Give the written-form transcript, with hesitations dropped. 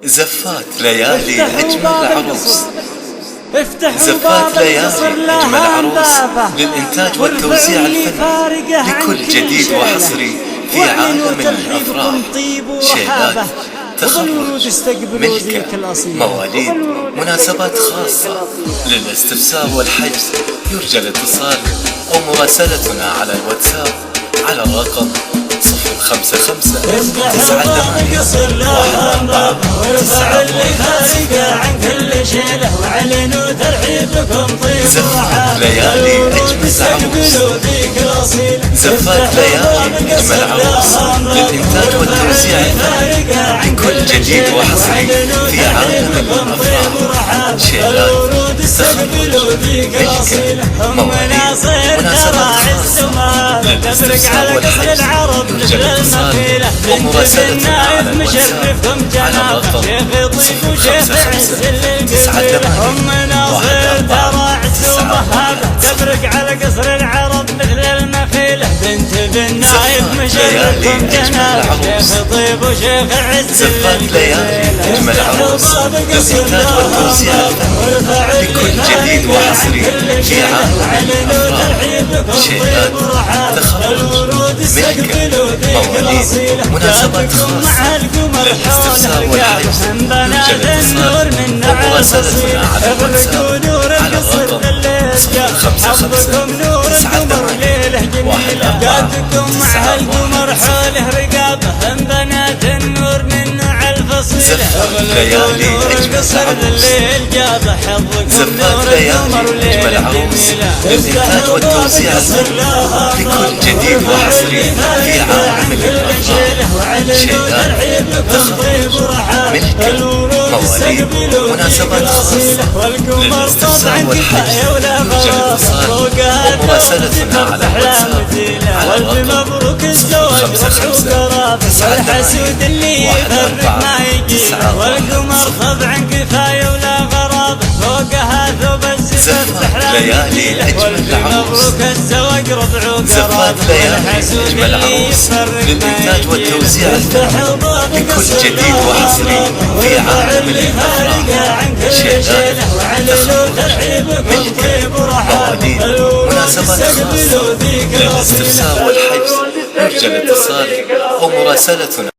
زفات ليالي أجمل عروس. زفات ليالي أجمل عروس للإنتاج والتوزيع الفني لكل جديد وحصري في عالم الأفراح، شيلات، تخرج، ملكة، مواليد، مناسبات خاصة. للاستفسار والحجز يرجى الاتصال أو مراسلتنا على الواتساب على الرقم 055 زفات ليالي أجمل عروس. زفات ليالي أجمل عروس للإنتاج والتوزيع الفني لكل جديد وحصري في عالم الأفراح، شيلات، تخرج، ملكة، مواليد، مناسبات خاصة. للاستفسار والحجز يرجى الاتصال ومراسلتنا على الواتساب على الرقم 055 تبرق على قصر العرب مثل المخيلة، بنت بالنايف مشرفكم جناب شيخ طيب وشيخ عز. زفات ليالي أجمل عروس للإنتاج والتوزيع الفني لكل جديد وحصري في عالم الأفراح، شيلات، تخرج، ملكة، مواليد، مناسبات خاصة. للاستفسار والحجز يرجى الاتصال ومراسلتنا على الواتساب على الرقم 055 زفات ليالي أجمل عروس. زفات ليالي أجمل عروس للإنتاج والتوزيع الفني لكل جديد وحصري في عالم الأفراح، شيلات، تخرج، ملكة، مواليد، مناسبات خاصة. للاستفسار والحجز يرجى الاتصال ومراسلتنا على الواتساب على الرقم 055 والقمر طبعا كفاية ولا غراب فوقها ثوب زفات ليالي أجمل عروس. زفات ليالي أجمل عروس للإنتاج والتوزيع الفني لكل جديد وحصري في عالم الأفراح، شيلات، تخرج، ملكة، مواليد، مناسبات خاصة. للاستفسار والحجز يرجى الاتصال ومراسلتنا